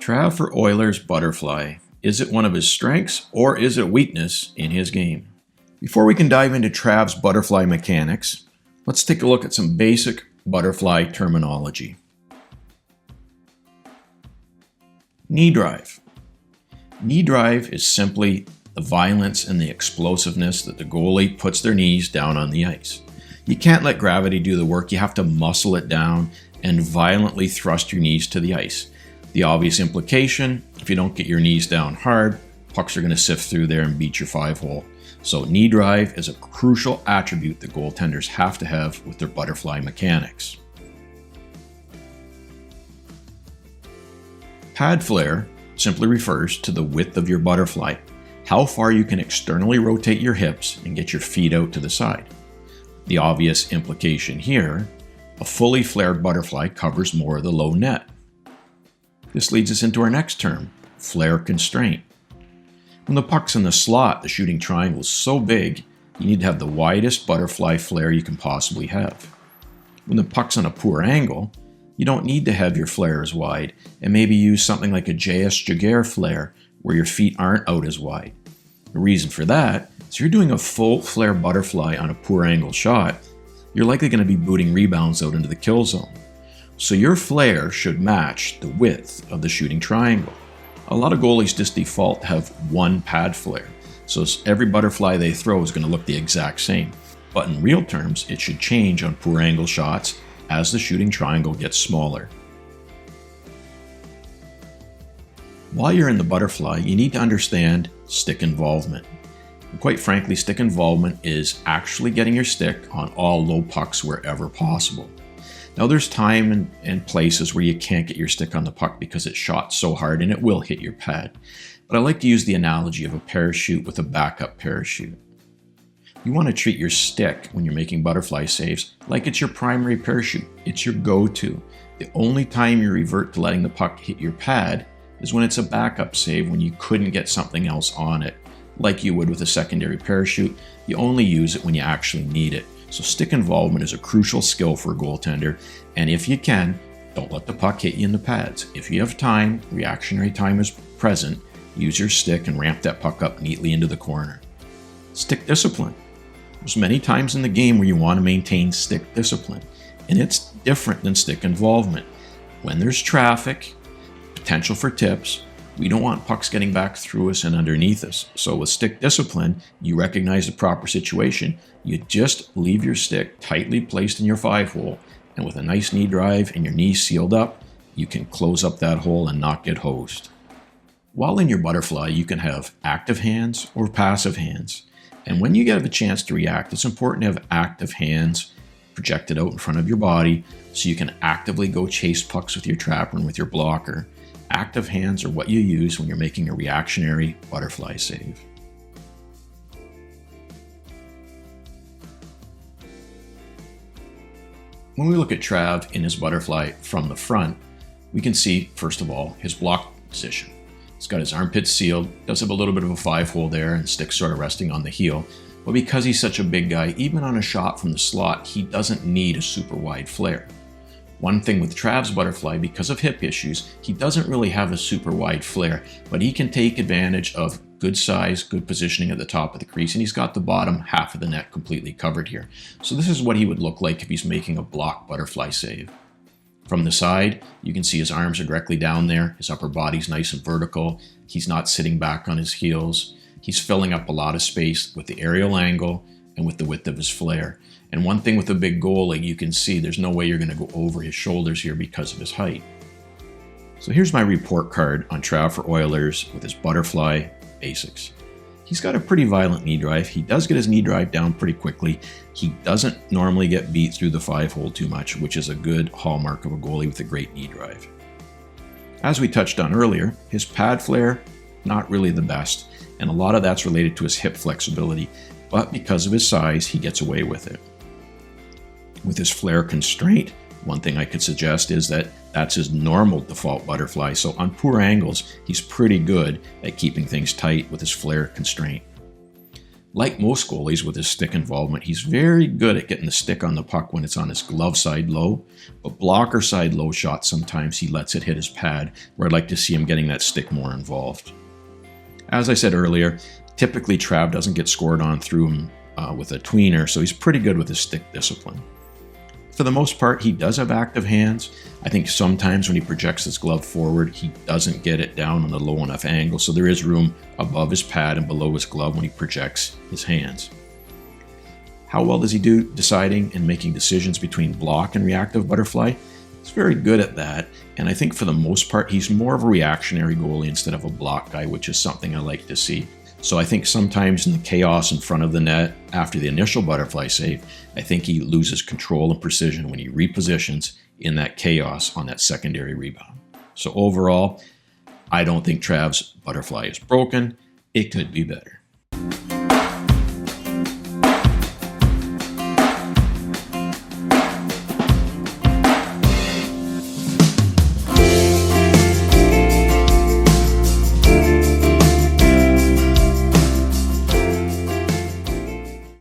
Trav4oilers butterfly. Is it one of his strengths or is it a weakness in his game? Before we can dive into Trav's butterfly mechanics, let's take a look at some basic butterfly terminology. Knee drive. Knee drive is simply the violence and the explosiveness that the goalie puts their knees down on the ice. You can't let gravity do the work. You have to muscle it down and violently thrust your knees to the ice. The obvious implication, if you don't get your knees down hard, pucks are going to sift through there and beat your 5-hole. So knee drive is a crucial attribute that goaltenders have to have with their butterfly mechanics. Pad flare simply refers to the width of your butterfly, how far you can externally rotate your hips and get your feet out to the side. The obvious implication here, a fully flared butterfly covers more of the low net. This leads us into our next term, flare constraint. When the puck's in the slot, the shooting triangle is so big, you need to have the widest butterfly flare you can possibly have. When the puck's on a poor angle, you don't need to have your flare as wide, and maybe use something like a J.S. Jaguar flare, where your feet aren't out as wide. The reason for that is you're doing a full flare butterfly on a poor angle shot, you're likely going to be booting rebounds out into the kill zone. So your flare should match the width of the shooting triangle. A lot of goalies just default have one pad flare, so every butterfly they throw is going to look the exact same. But in real terms, it should change on poor angle shots as the shooting triangle gets smaller. While you're in the butterfly, you need to understand stick involvement. And quite frankly, stick involvement is actually getting your stick on all low pucks wherever possible. Now there's time and places where you can't get your stick on the puck because it's shot so hard and it will hit your pad. But I like to use the analogy of a parachute with a backup parachute. You want to treat your stick when you're making butterfly saves like it's your primary parachute. It's your go-to. The only time you revert to letting the puck hit your pad is when it's a backup save, when you couldn't get something else on it. Like you would with a secondary parachute, you only use it when you actually need it. So stick involvement is a crucial skill for a goaltender, and if you can, don't let the puck hit you in the pads. If you have time, reactionary time is present, use your stick and ramp that puck up neatly into the corner. Stick discipline. There's many times in the game where you want to maintain stick discipline, and it's different than stick involvement. When there's traffic, potential for tips, we don't want pucks getting back through us and underneath us. So with stick discipline, you recognize the proper situation. You just leave your stick tightly placed in your 5-hole, and with a nice knee drive and your knees sealed up, you can close up that hole and not get hosed. While in your butterfly, you can have active hands or passive hands. And when you get a chance to react, it's important to have active hands projected out in front of your body so you can actively go chase pucks with your trapper and with your blocker. Active hands are what you use when you're making a reactionary butterfly save. When we look at Trav in his butterfly from the front, we can see, first of all, his block position. He's got his armpits sealed, does have a little bit of a 5-hole there, and stick sort of resting on the heel. But because he's such a big guy, even on a shot from the slot, he doesn't need a super wide flare. One thing with Trav's butterfly, because of hip issues, he doesn't really have a super wide flare, but he can take advantage of good size, good positioning at the top of the crease, and he's got the bottom half of the net completely covered here. So this is what he would look like if he's making a block butterfly save. From the side, you can see his arms are directly down there, his upper body's nice and vertical, he's not sitting back on his heels, he's filling up a lot of space with the aerial angle and with the width of his flare. And one thing with a big goalie, you can see there's no way you're going to go over his shoulders here because of his height. So here's my report card on Trav4oilers with his butterfly basics. He's got a pretty violent knee drive. He does get his knee drive down pretty quickly. He doesn't normally get beat through the 5-hole too much, which is a good hallmark of a goalie with a great knee drive. As we touched on earlier, his pad flare, not really the best, and a lot of that's related to his hip flexibility, but because of his size, he gets away with it. With his flare constraint, one thing I could suggest is that that's his normal default butterfly, so on poor angles, he's pretty good at keeping things tight with his flare constraint. Like most goalies with his stick involvement, he's very good at getting the stick on the puck when it's on his glove side low, but blocker side low shots, sometimes he lets it hit his pad, where I'd like to see him getting that stick more involved. As I said earlier, typically Trav doesn't get scored on through him with a tweener, so he's pretty good with his stick discipline. For the most part, he does have active hands. I think sometimes when he projects his glove forward, he doesn't get it down on a low enough angle, so there is room above his pad and below his glove when he projects his hands. How well does he do deciding and making decisions between block and reactive butterfly? He's very good at that, and I think for the most part, he's more of a reactionary goalie instead of a block guy, which is something I like to see. So I think sometimes in the chaos in front of the net after the initial butterfly save, I think he loses control and precision when he repositions in that chaos on that secondary rebound. So overall, I don't think Trav's butterfly is broken. It could be better.